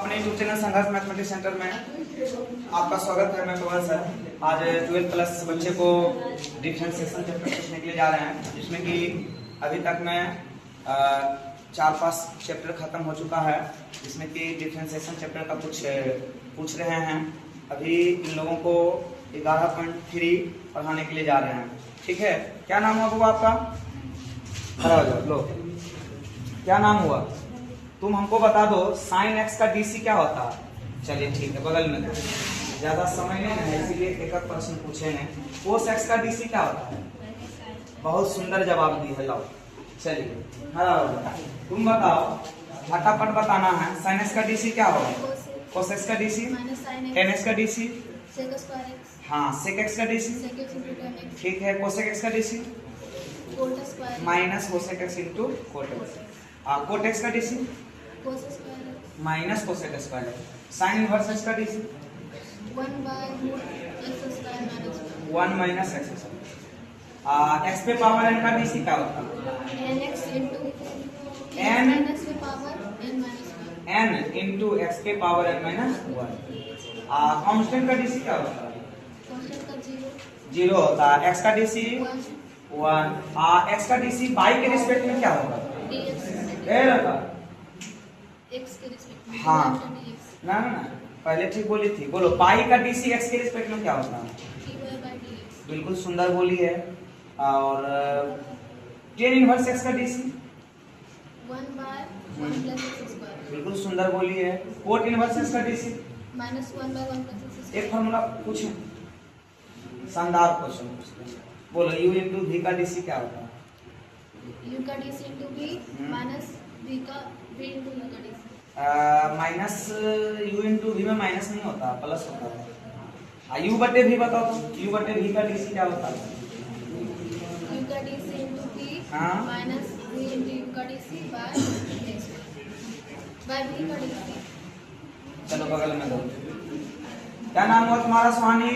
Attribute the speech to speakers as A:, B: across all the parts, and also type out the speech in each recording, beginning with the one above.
A: अपने YouTube channel संघर्ष mathematics centre में आपका स्वागत है। मैं पवन सर आज 12 प्लस बच्चे को डिफरेंशिएशन चैप्टर पूछने के लिए जा रहे हैं, जिसमें कि अभी तक में 4-5 चैप्टर खत्म हो चुका है, जिसमें कि डिफरेंशिएशन चैप्टर का कुछ पूछ रहे हैं। अभी इन लोगों को 11.3 पढ़ाने के लिए जा रहे हैं। ठीक है, क्या नाम हुआ बाबू आपका? खड़ा हो जाओ। लो, क्या नाम हुआ? तुम हमको बता दो साइन एक्स का डीसी क्या होता है। चलिए ठीक है, बगल में दो, ज्यादा समय नहीं है इसीलिए एक एक प्रश्न पूछेंगे। कोस एक्स का डीसी क्या होता है? बहुत सुंदर जवाब दी है। लाओ, चलिए खड़ा हो जाओ। तुम बताओ, फटाफट बताना है। साइन एक्स का डीसी क्या होगा? कोस एक्स का डीसी, टेन एक्स का डीसी, हाँ सेक एक्स का डीसी, ठीक है। कोसेक एक्स का DC minus cosec x into cot x, cot x का DC minus cosec square. Sine inverse x का DC 1 minus x square. X पे पावर एन का डीसी क्या होता है? एन इंटू एक्स पे पावर एन माइनस 1। कांस्टेंट का DC क्या होता है? 0 होता है। एक्स का डीसी 1। एक्स का डीसी बाई के रिस्पेक्ट में क्या होगा? हाँ ना ना पहले ठीक बोली थी। बोलो, पाई का डीसी एक्स के रिस्पेक्ट में क्या होता है? बिल्कुल सुंदर बोली है। और टेन इनवर्स एक्स का डीसी
B: 1/1
A: बिल्कुल सुंदर बोली है। कोट इनवर्स एक्स का डीसी
B: -1/1
A: एक फॉर्मूला पूछे, शानदार क्वेश्चन पूछते हैं। बोलो, u इंटू v का डीसी क्या होता है?
B: u का DC into v minus v का v इंटू u का DC.
A: Minus u into V में माइनस नहीं होता, प्लस होता है। u बटे v बताओ तो, u बटे v का डीसी क्या होता है?
B: u का DC into v minus v into u का डीसी बाय v का डीसी।
A: चलो बगल में दो। क्या नाम हुआ तुम्हारा सुहानी?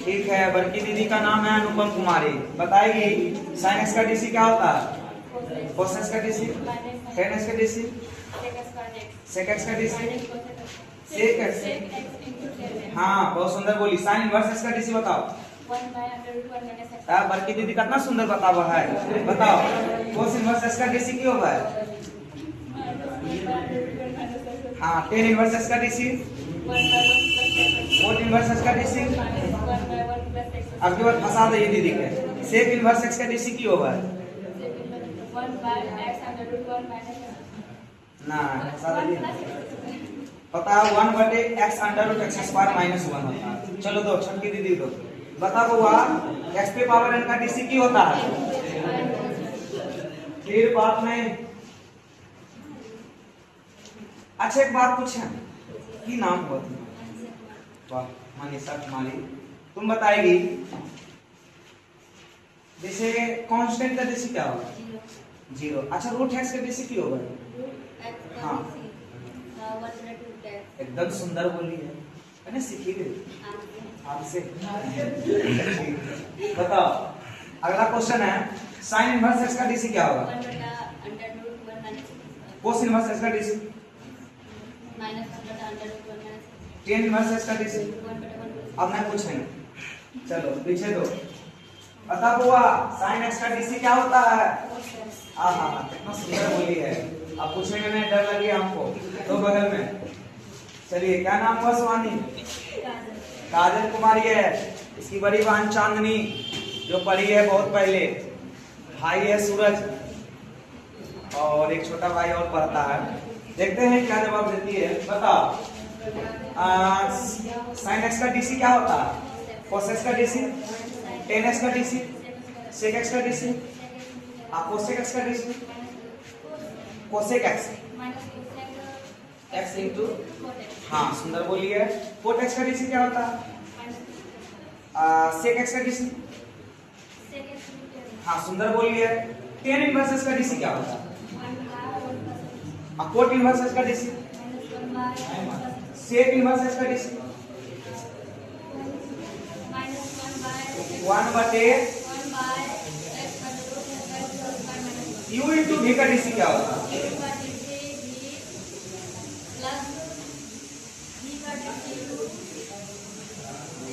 A: ठीक है, बड़की दीदी का नाम है अनुपम कुमारी। बताएगी साइन एक्स का डीसी क्या होता है? कोस एक्स का डीसी, टेन एक्स का डीसी, सेक एक्स का डीसी, सेक एक्स, हाँ बहुत सुंदर बोली। साइन इनवर्स एक्स का डीसी बताओ।
B: 1/√1
A: बड़की दीदी कितना सुंदर बता हुआ है। बताओ, कोस इनवर्स एक्स का डीसी क्यों होगा? हाँ, टेन इनवर्स एक्स का डीसी, कोट इनवर्स एक्स का डीसी। अब के बाद फंसा दो ये दीदी के। सेक इनवर्स एक्स का डीसी क्यों होगा? ना फंसा दो। पता है 1 बटे x under root x square minus 1 होता है। चलो दो, छठी दीदी दो। बता हुआ एक्स पे पावर एन का डीसी क्यों होता है? फिर बात नहीं। अच्छा एक बात पूछे, की नाम हुआ तुम? वाह, मनीषा कुमारी। तुम बताएगी जैसे कांस्टेंट का डीसी क्या होगा? 0। अच्छा, रूट एक्स का डीसी क्यों होगा? हाँ एकदम सुंदर बोली है ना, सीखी गई आपसे। बताओ, अगला क्वेश्चन है साइन इनवर्स एक्स का डीसी क्या होगा? कोस इनवर्स एक्स का डीसी, टेन इनवर्स एक्स का डीसी। अब मैं पूछेंगे, चलो पीछे दो। बता हुआ साइन एक्स का डीसी क्या होता है? हाँ कितना सुंदर बोली है। अब पूछेंगे नहीं, डर लगी हमको तो बगल में। चलिए, क्या नाम हुआ सुहानी? काजल कुमारी है। इसकी बड़ी बहन चांदनी जो पढ़ी है बहुत पहले। भाई है सूरज, और एक छोटा भाई और पढ़ता है। देखते हैं क्या जवाब देती है। बताओ, साइन एक्स का डीसी क्या होता है? कोस एक्स का डीसी, टेन एक्स का डीसी, सेक एक्स का डीसी, कोसेक एक्स का DC, cosec x x into, हाँ सुंदर बोली है। कोट एक्स का डीसी क्या होता है? सेक एक्स का डीसी, हाँ सुंदर बोली है। टेन इनवर्स एक्स का डीसी क्या होता है? कोट इनवर्स एक्स का डीसी, सेक इनवर्स एक्स का डीसी 1 बटे u इंटू v का डीसी क्या होता है?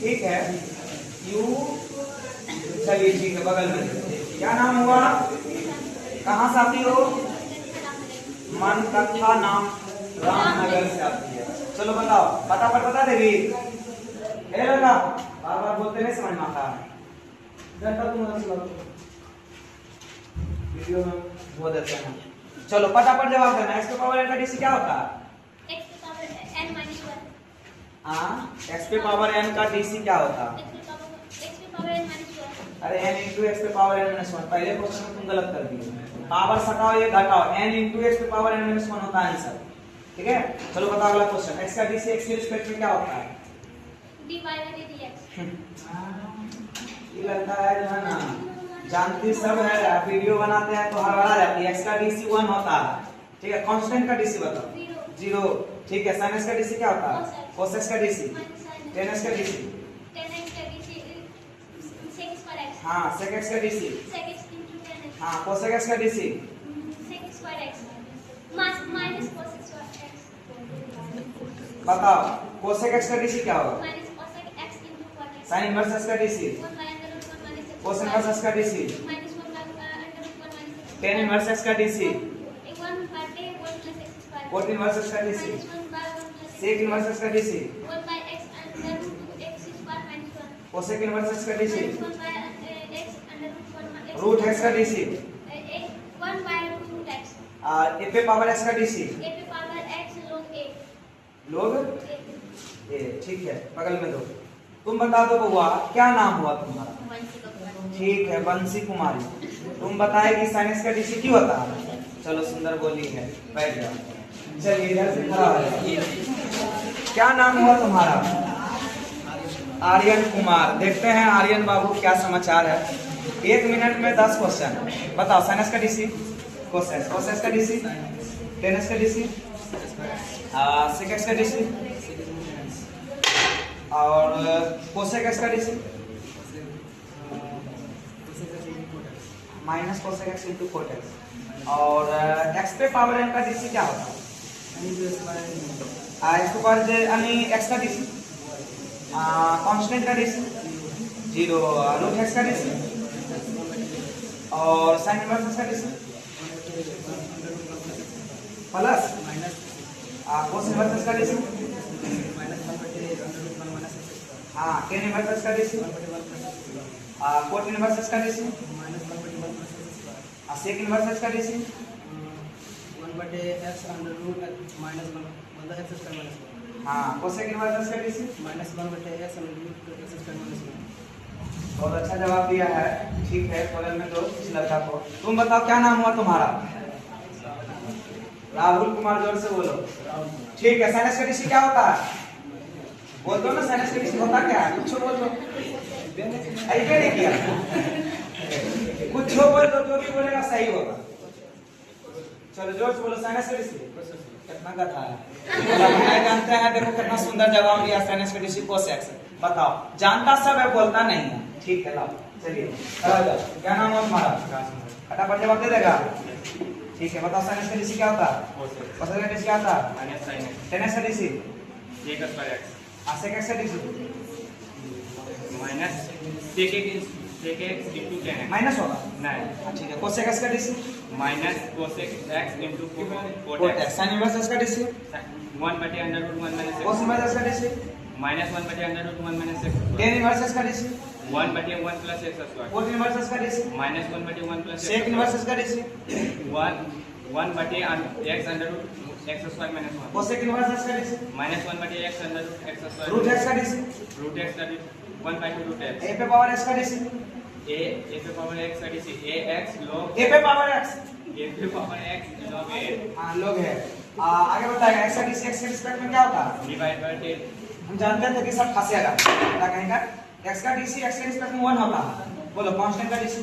A: ठीक है, यू, चलिए ठीक है, बगल में क्या नाम हुआ, कहाँ से आती हो, मन कथा नाम रामनगर से आती है। चलो बताओ, फटाफट बता देगी। लड़का बार बार बोलते नहीं समझ में आता, वीडियो में वो देते हैं। चलो फटाफट जवाब देना। एक्स पे पावर n का डीसी क्या होता है?
B: x पे पावर n माइनस 1।
A: हाँ, एक्स पे पावर n का डीसी क्या होता है?
B: x पे पावर n माइनस 1।
A: अरे n इंटू एक्स पे पावर n माइनस 1, पहले क्वेश्चन में तुम गलत कर दिए। पावर सटाओ, ये घटाओ, n इंटू एक्स पे पावर n माइनस 1 होता है आंसर। ठीक है, चलो बताओ अगला क्वेश्चन। एक्स का डीसी एक्स के रिस्पेक्ट में क्या होता है?
B: dy by dx।
A: ये लगता है जो है ना, जानती सब है, वीडियो बनाते हैं तो हड़बड़ा जाती है। एक्स का डीसी 1 होता है, ठीक है। कांस्टेंट का डीसी बताओ। 0। ठीक है, sin x का डीसी क्या होता है? cos x का डीसी, tan x का डीसी,
B: tan x का डीसी sec स्क्वायर x।
A: हाँ, sec x का DC,
B: sec x into tan x।
A: हाँ, cos x का DC,
B: sec square x minus cos square x।
A: बताओ cos x का DC क्या होगा?
B: Minus cos x into cot x।
A: sin inverse x का DC,
B: 1 by under root 1 minus x।
A: cos inverse x का DC,
B: minus 1 by under root 1 minus x।
A: tan inverse x का DC,
B: 1 बटे 1 plus x square.
A: cot inverse x का DC,
B: minus 1 by 1 plus x।
A: sec inverse x का DC,
B: 1 by x under root x square minus 1।
A: cosec inverse x का DC,
B: minus 1 by x under root 1 minus x।
A: Root x का DC,
B: 1 by root x।
A: a पे power x का DC,
B: a पे power x log a।
A: लोग
B: a।
A: ए, ठीक है, बगल में दो। तुम बता दो बउआ, क्या नाम हुआ तुम्हारा? ठीक है, बंसी कुमारी। तुम बताएगी sin x का डीसी क्यों होता है? चलो सुंदर बोली है, बैठ जाओ। चलिए इधर से खड़ा हो जाओ। क्या नाम हुआ तुम्हारा? आर्यन कुमार। देखते हैं आर्यन बाबू क्या समाचार है। 1 मिनट में 10 क्वेश्चन बताओ। sin x का डीसी, cos x का डीसी, tan x का डीसी, sec x का डीसी और cosec x का DC, minus cosec x into cot x। और x पे पावर n का डीसी क्या होता है? x पे पावर यानी x का डीसी, कांस्टेंट का डीसी, 0 रूट x का डीसी और sin इनवर्स x का DC plus cos inverse x का डीसी, हाँ, tan इनवर्स x का डीसी, cot इनवर्स x का डीसी, sec इनवर्स x का DC,
C: 1/x under root minus 1 मतलब x स्क्वायर माइनस 1।
A: हाँ, cosec इनवर्स x का DC.
C: Minus 1/x under root x square minus 1।
A: बहुत अच्छा जवाब दिया है, ठीक है। बगल में दो इस लड़का को। तुम बताओ क्या नाम हुआ तुम्हारा? राहुल कुमार। जोर से बोलो। ठीक है, sin x का डीसी क्या होता है? बोल दो ना, sin x का डीसी होता क्या है? कुछ बोल दो। ऐसे नहीं किया, कुछ बोल दो, जो भी बोलेगा सही होगा। चलो जोर से बोलो, sin x का डीसी कितना गधा है। नहीं जानते हैं, देखो कितना सुंदर जवाब दिया। sin x का डीसी cos x। बताओ, जानता सब है, बोलता नहीं है। ठीक है, लाओ चलिए खड़ा हो जाओ। क्या नाम है तुम्हारा? फटाफट जवाब दे देगा। ठीक है, बताओ sin x का डीसी क्या होता है? cos x का डीसी क्या होता है? tan x का डीसी, sec x का डीसी माइनस होगा। ठीक है, cosec x का DC, cot x, sin inverse x का डीसी, cos इनवर्स x का डीसी, tan इनवर्स x का डीसी, cot इनवर्स x का डीसी, sec इनवर्स x का डीसी, cosec इनवर्स x का डीसी, रूट x का DC, a पे power x का DC, a पे पावर x, हाँ लोग है। आगे बताएगा x का डीसी x के रिस्पेक्ट में क्या होता है? हम जानते थे कि सब फंसेगा, क्या कहेगा? x का डीसी x के रिस्पेक्ट में 1 होता है। बोलो कांस्टेंट का डीसी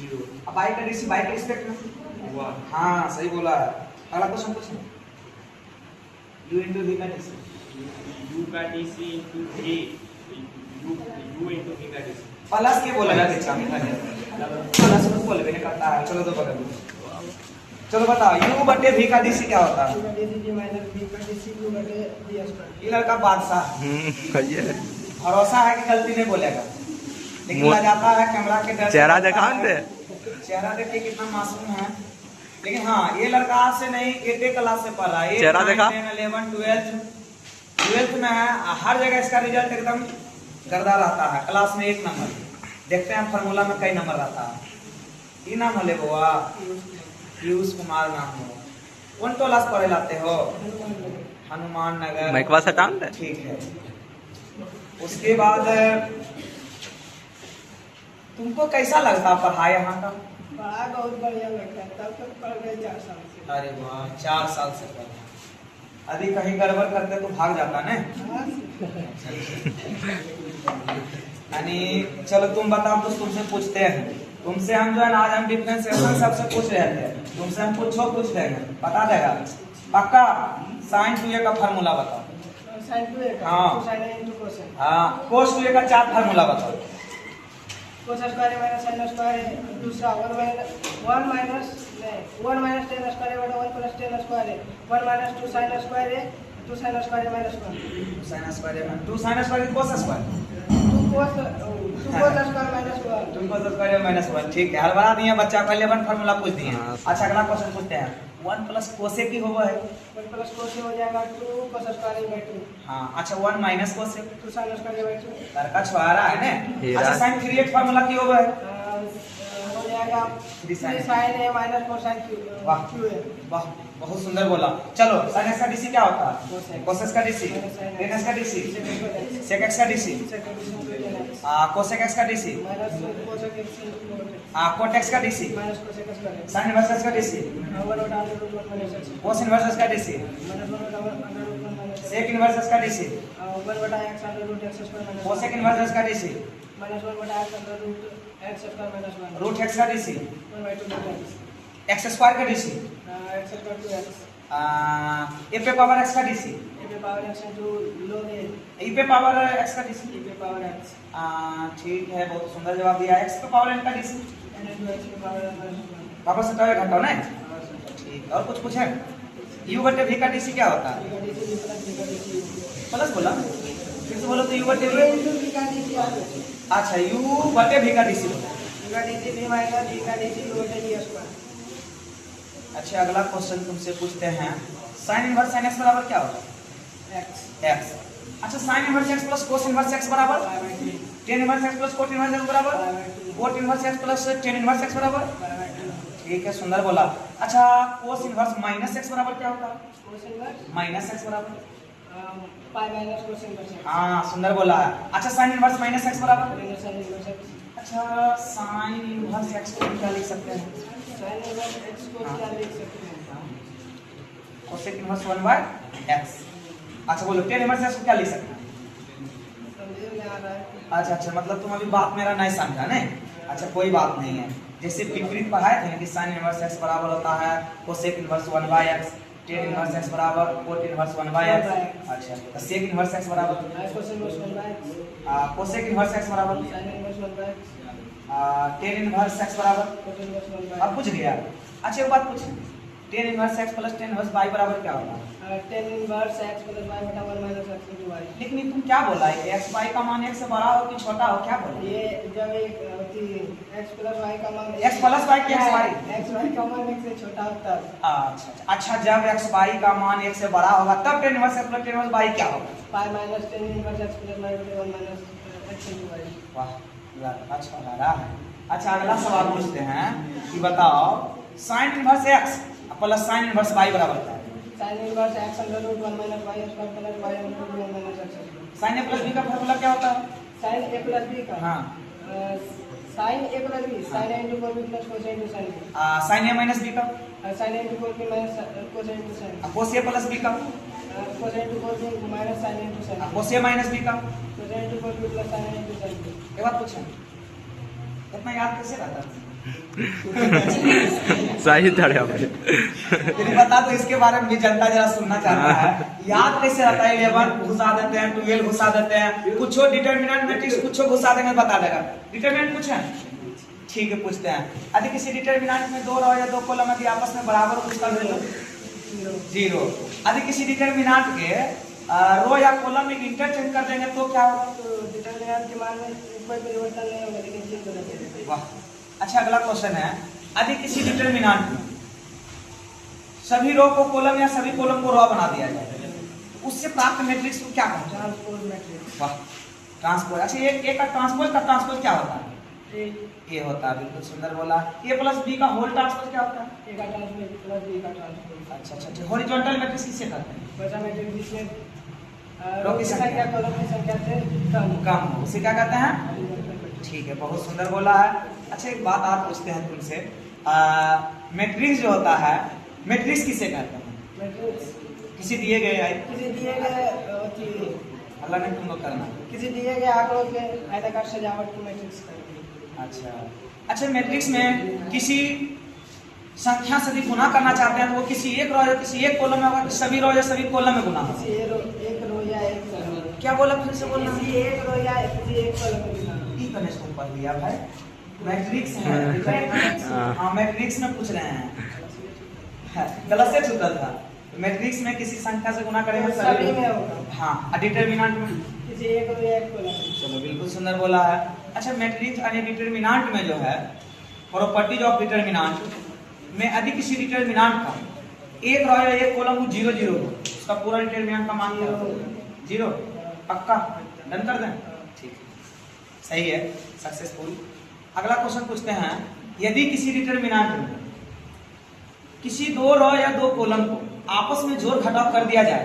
A: 0, अब y का डीसी y के रिस्पेक्ट में 1। हाँ सही बोला है। अगला क्वेश्चन पूछो। u into v का डीसी, प्लस के बोला जाता है, प्लस को बोले नहीं करता है। चलो तो बगल में चलो बताओ u बटे v का dc क्या होता है?
C: u का dc v माइनस v का dc u बटे v स्क्वायर।
A: ये लड़का बादशाह है। भरोसा है कि गलती नहीं बोलेगा, लेकिन
D: मो-
A: जाता है कैमरा के डर से।
D: चेहरा
A: बोलता
D: दिखा
A: है।
D: दे।
A: चेहरा देखिए कितना मासूम है। लेकिन हाँ, ये लड़का आज से नहीं 8th क्लास से पढ़ रहा है।
D: चेहरा देखा?
A: 11 12th में है। हर जगह इसका रिजल्ट एकदम गर्दा रहता है। क्लास में 1 नंबर। देखते हैं फार्मूला में कई नंबर रहता है। ये नाम होले बुआ? पीयूष कुमार नाम हो। कौन क्लास पढ़े लाते हो? हनुमान नगर।
D: माइक पास हटा दे।
A: ठीक है। उसके बाद तुमको कैसा लगता पढ़ाई यहाँ का?
C: पढ़ाई बहुत बढ़िया लगता है, तब तक पढ़ रहे 4 साल से।
A: अरे वाह, 4 साल से पढ़ रहे। अभी कहीं गड़बड़ करते तो भाग जाता ना। यानी चलो तुम बताओ, कुछ तुमसे पूछते हैं। तुमसे हम जो है ना, आज हम डिफरेंशिएशन सबसे पूछ रहे थे। तुमसे हम पूछ देंगे, बता देगा पक्का? साइन 2a का फार्मूला बताओ।
C: sin 2a का
A: हाँ।
C: sin a into cos a।
A: हाँ, cos 2a का 4 फार्मूला बताओ।
C: cos square minus sin square है। दूसरा 1 माइनस tan स्क्वायर बटा 1 प्लस tan स्क्वायर है। 1 माइनस 2 sin स्क्वायर है। 2 sin square minus 1।
A: 2 sin square में 2 sin square cos square.
C: 2 cos square minus 1।
A: तुम cos स्क्वायर माइनस 1। ठीक है, हड़बड़ा दिए बच्चा को। 11 फार्मूला पूछ दिए।
D: हाँ।
A: अच्छा, अगला क्वेश्चन पूछते हैं। 1 प्लस कोसे की होगा है?
C: 1 प्लस cos a हो जाएगा 2 cos स्क्वायर बाय 2।
A: हाँ। अच्छा, 1 माइनस कोसे
C: 2 sin स्क्वायर बाय 2।
A: लड़का छुआरा है ना।
D: हीरा।
A: अच्छा, sin 3x फार्मूला की होगा है?
C: हो जाएगा
A: 3 sin
C: 3 sin a minus 4 sin
A: वाह।
C: q है।
A: वाह, बहुत सुंदर बोला। चलो, sin x का डीसी क्या होता है?
C: Cos x।
A: cos x का डीसी, tan x का डीसी, sec x का डीसी, cos x का DC,
C: minus cos x into
A: cot x का DC,
C: minus cos x square.
A: sin inverse x का डीसी,
C: 1 बटा √1 minus x।
A: cos inverse x का DC,
C: minus 1 बटा √1 minus x।
A: sec inverse x का DC,
C: 1 बटा x under root x square minus
A: cosec inverse x का DC,
C: minus 1 बटा x under root x square minus 1।
A: Root x का DC,
C: 1 by 2 बटा x।
A: x square का DC,
C: x square 2x।
A: a पे power x का DC,
C: a पे power x into log a।
A: e पे power x का DC.
C: a पे power x।
A: ठीक है, बहुत सुंदर जवाब दिया। x पे पावर n का डीसी।
C: n into x पे पावर n।
A: वापस से तो घटाओ ना। ठीक, और कुछ पूछे? u बटे v का डीसी क्या होता है? प्लस बोला, फिर से बोलो तो u बटे v। अच्छा, u बटे v का डीसी। अच्छा, अगला क्वेश्चन तुमसे पूछते हैं। साइन इनवर्स sin x बराबर क्या होता है? x। अच्छा, sine inverse x plus cos inverse x बराबर? tan inverse x plus cot inverse x बराबर? Cot inverse x plus tan inverse x बराबर? ठीक है, सुंदर बोला। अच्छा, कोस इनवर्स माइनस x बराबर क्या होता है? माइनस x बराबर? हाँ, सुंदर बोला है। अच्छा, साइन इनवर्स माइनस x बराबर? अच्छा, साइन इनवर्स x को क्या लिख सकते हैं? Cosec inverse 1 by x। अच्छा, बोलो tan इनवर्स x को क्या लिख सकते हैं? अच्छा, मतलब तुम अभी बात मेरा नहीं समझा ने। अच्छा, कोई बात नहीं है। जैसे विपरीत पढ़ाए थे कि साइन इनवर्स x बराबर होता है cosec inverse 1 by x, tan inverse x बराबर कोट इनवर्स 1 बाय x। अच्छा, तो सेक इनवर्स x बराबर कोसेक इनवर्स x बराबर tan इनवर्स x बराबर। अब पूछ गया। अच्छा, एक बात पूछे, tan inverse x plus tan inverse y बराबर क्या होगा? लेकिन ये तुम क्या बोला है? x y का मान x से बड़ा हो कि छोटा हो, क्या बोला?
C: ये जब एक x प्लस y का मान
A: x प्लस y की x y।
C: x y का मान x से छोटा होता है।
A: अच्छा, जब x y का मान x से बड़ा होगा तब tan inverse x plus tan inverse y क्या होगा?
C: Pi minus tan inverse x plus y बटे 1 माइनस x into y।
A: वाह, अच्छा लग रहा है। अच्छा, अगला सवाल पूछते हैं कि बताओ sin inverse x plus sin inverse y बराबर क्या है?
C: sin inverse x under root 1 minus y square plus y under root 1 minus x square.
A: sin a plus b का फार्मूला क्या होता है?
C: sin a प्लस b का
A: हाँ।
C: sin a plus b sin a into cos b plus cos a into sin b।
A: sin a minus b का?
C: sin a into cos b minus cos a into sin b।
A: cos a plus b का?
C: cos a into cos b minus sin a into sin b।
A: cos a minus b का?
C: cos a into cos b plus sin a into sin b।
A: एक बात पूछें, इतना याद कैसे रहता है?
D: सही तरह भाई।
A: फिर बता दो, इसके बारे में भी जनता जरा सुनना चाहता है। याद कैसे रहता है? 11 घुसा देते हैं, 12 घुसा देते हैं, कुछ डिटरमिनेंट मैट्रिक्स कुछ घुसा देंगे बता देगा। डिटरमिनेंट कुछ है? ठीक है, पूछते हैं। यदि किसी डिटरमिनेंट में 2 रो या 2 कॉलम यदि आपस में बराबर हो, उसका वैल्यू 0। यदि किसी डिटरमिनेंट के रो या कॉलम में इंटरचेंज कर देंगे तो क्या होगा?
C: तो डिटरमिनेंट के मान में कोई परिवर्तन नहीं होगा, लेकिन चेंज होना चाहिए।
A: वाह, अच्छा अगला क्वेश्चन है, यदि किसी डिटरमिनेंट में सभी रो को कॉलम या सभी कॉलम को रो बना दिया जाए, उससे प्राप्त मैट्रिक्स को क्या कहते हैं?
C: Transpose matrix.
A: वाह, ट्रांसपोज। अच्छा, एक का ट्रांसपोज क्या होता है? ए होता है, बिल्कुल सुंदर बोला। ए प्लस बी का होल ट्रांसपोज क्या होता है?
C: ए का ट्रांसपोज प्लस बी का ट्रांसपोज।
A: अच्छा अच्छा अच्छा। हॉरिजॉन्टल मैट्रिक्स किसे कहते हैं?
C: वैसा मैट्रिक्स जिसमें
A: रो की संख्या
C: कॉलम की संख्या से
A: कम हो, उसे क्या कहते हैं? ठीक है, बहुत सुंदर बोला है। अच्छा, एक बात और पूछते हैं तुमसे, मैट्रिक्स जो होता है, मैट्रिक्स किसे कहते हैं?
C: मैट्रिक्स
A: किसी दिए गए अल्लाह ने तुम लोग करना।
C: किसी दिए गए आंकड़ों के आयताकार सजावट की मैट्रिक्स करती है।
A: अच्छा अच्छा, मैट्रिक्स में किसी संख्या से यदि गुना करना चाहते हैं तो वो किसी एक रो या किसी एक कॉलम में होगा, सभी रो या सभी कॉलम में गुना होगा?
C: किसी एक रो या एक कॉलम।
A: क्या बोला, फिर से बोलना?
C: किसी एक रो या किसी एक कॉलम में गुना होगा।
A: ई कनेक्ट तुम पढ़ लिया भाई, मैट्रिक्स है। हाँ, मैट्रिक्स में पूछ रहे हैं, गलत से छूटा था। मैट्रिक्स में किसी संख्या से गुना करेंगे
C: सभी में होगा।
A: हाँ, डिटरमिनेंट में
C: किसी एक रो या एक कॉलम।
A: चलो, बिल्कुल सुंदर बोला है। अच्छा, मैट्रिक्स यानी डिटरमिनेंट में जो है, प्रॉपर्टीज ऑफ डिटरमिनेंट में यदि किसी डिटरमिनेंट का एक रो या एक कॉलम 0 0 हो, उसका पूरा डिटरमिनेंट का मान क्या होगा? 0। पक्का डन कर दें? ठीक है, सही है, सक्सेसफुल। अगला क्वेश्चन पूछते हैं, यदि किसी डिटरमिनेंट में किसी 2 रो या 2 कॉलम को आपस में जोड़ घटाव कर दिया जाए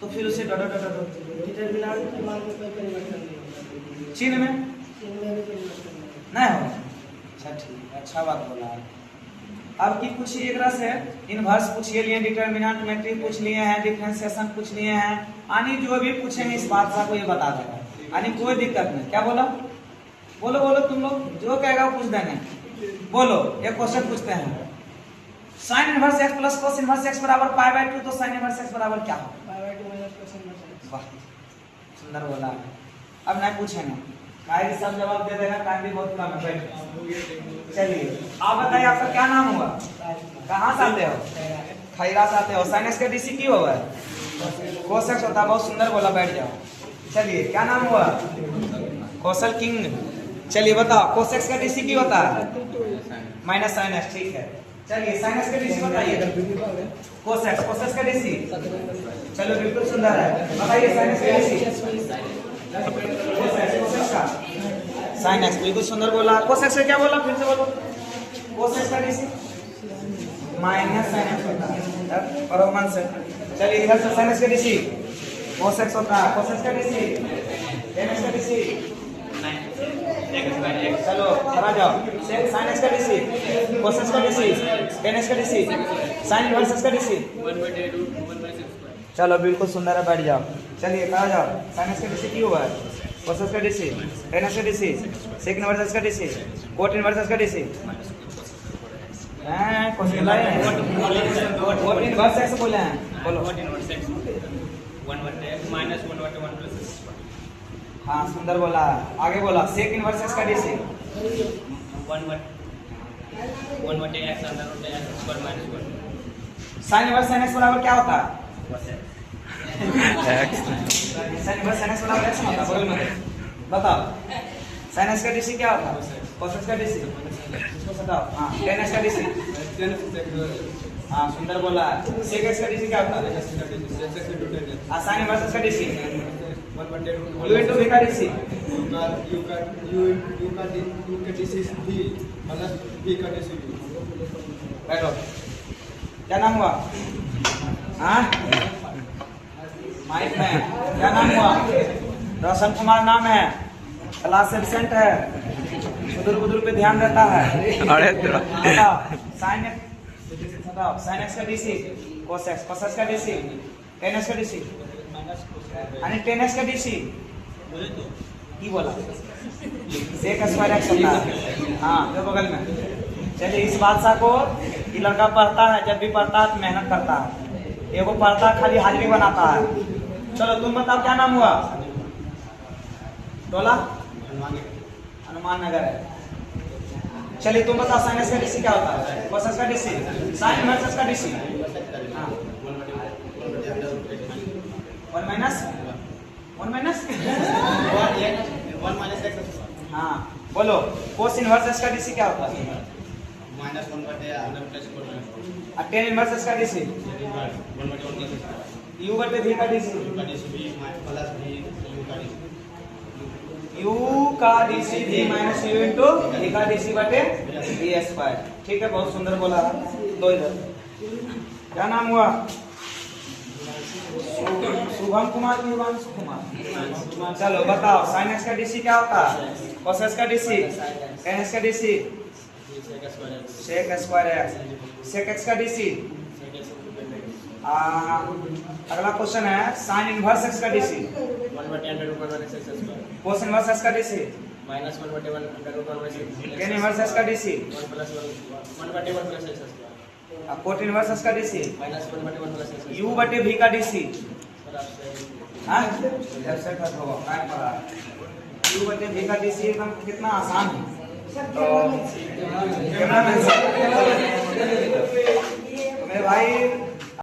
A: तो फिर उसे
C: डिटरमिनेंट के मान में कोई परिवर्तन नहीं होगा।
A: चिन्ह में
C: चिन्ह में भी परिवर्तन
A: नहीं होगा। अच्छा ठीक है, अच्छा बात बोला है। अब की कुछ एक तरह से इनवर्स पूछ लिए, डिटरमिनेंट मैट्रिक्स पूछ लिए हैं, डिफरेंशिएशन पूछ लिए हैं, यानी जो भी पूछेंगे इस बात को ये बता देगा, यानी कोई दिक्कत नहीं। क्या बोला? बोलो बोलो, तुम लोग जो कहेगा वो पूछ देंगे। बोलो, एक क्वेश्चन पूछते हैं, sine inverse x plus cos inverse x बराबर पाई बाय 2, तो साइन इनवर्स x बराबर क्या होगा?
C: Pi by 2 minus cos inverse x।
A: वाह, सुंदर बोला। अब नहीं पूछेंगे, काहे सब जवाब दे देगा, टाइम भी बहुत कम है। चलिए, आप बताइए आपका क्या नाम हुआ? कहाँ से आते हो? खैरा से आते हो। साइन x का डीसी क्यों होगा? कोस x होता है। बहुत सुंदर बोला, बैठ जाओ। चलिए, क्या नाम हुआ? कौशल किंग। चलिए बताओ, कोस x का डीसी क्यों होता है? Minus sine x। ठीक है, चलिए साइन x का डीसी बताइए। कोस x का डीसी। चलो, बिल्कुल सुंदर है, बताइए साइन x का डीसी। कोस x का साइन x, बिल्कुल सुंदर बोला। कोस x का क्या बोला, फिर से बोलो। कोस x का डीसी माइनस साइन x होता है, और मन से। चलिए, इधर से साइन x का डीसी कोस x होता है, कोस x का डीसी tan x का डीसी। चलो आ जाओ, साइन x का डीसी कोस x का डीसी tan x का डीसी साइन इनवर्स x का डीसी 1/√1/6। चलो, बिल्कुल सुंदर है, बैठ जाओ। चलिए आ जाओ, साइन x का डीसी क्यों हुआ है? कोस x का डीसी tan x का डीसी सेक इनवर्स x का डीसी कोट इनवर्स x का डीसी। हैं कौन से लाए हैं? कोट इनवर्स x बोले हैं, बोलो।
D: Cot inverse x 1/(-1/(1 + x)।
A: हाँ, सुंदर बोला। आगे बोला, सेक इनवर्स x का DC
D: 1/(x √(x² - 1)।
A: Sine inverse sin x बराबर क्या होता है?
D: x।
A: Sine inverse sin x बराबर x होता है, बगल में बताओ। sin x का डीसी क्या होता है? cos x का डीसी इसको बताओ। हाँ, tan x का डीसी। हाँ, सुंदर बोला। sec x का डीसी क्या होता है? हाँ, sin इनवर्स x का डीसी 1/√u into v का डीसी। बैठो, क्या नाम हुआ? हाँ, माइक में क्या नाम हुआ? रोशन कुमार नाम है, क्लास एब्सेंट है, सुदूर बुदूर पे ध्यान रहता है।
D: अरे
A: साइन x का डीसी cos x का डीसी tan x का डीसी यानी tan x का डीसी की बोला sec स्क्वायर x होता है। हाँ, जो बगल में। चलिए, इस बादशाह को ये लड़का पढ़ता है, जब भी पढ़ता है तो मेहनत करता है, एगो पढ़ता है खाली हाजिरी बनाता है। चलो, तुम बताओ क्या नाम हुआ? टोला हनुमान नगर है। चलिए तुम बताओ साइन एक्स का डीसी क्या होता है? cos एक्स का डीसी, साइन इनवर्स एक्स का डीसी। हाँ 1 माइनस
D: 1 माइनस x
A: हाँ बोलो कोस इनवर्स एक्स का डीसी क्या होता है?
D: माइनस 1 बटे अंडर प्लस
A: और टेन इनवर्स एक्स का डीसी
D: 1 बटे 1 प्लस
A: u बटे v का डीसी,
D: का डीसी भी प्लस भी u
A: u का
D: का DC
A: DC v minus u into v का डीसी बटे v स्क्वायर। ठीक है बहुत सुंदर बोला। दो इधर क्या नाम हुआ? शुभम कुमार की हिमांशु कुमार। चलो बताओ साइन एक्स का डीसी क्या होता है? cos एक्स का डीसी, tan एक्स का DC, sec square x, sec x का डीसी। अगला क्वेश्चन है साइन इनवर्स एक्स का डीसी,
D: 1 बटे under root 1 x square
A: cos inverse x का डीसी,
D: माइनस 1 बटे 1 under root 1
A: tan inverse x का डीसी,
D: 1 प्लस 1 बटे 1 plus x square
A: cot inverse x का डीसी,
D: माइनस 1 बटे 1 प्लस x
A: u बटे v का डीसी।
D: सर आपसे
A: हाँ ऐसे कर दो काय पड़ा u बटे v का डीसी एकदम कितना आसान है। तो कैमरामैन मेरे भाई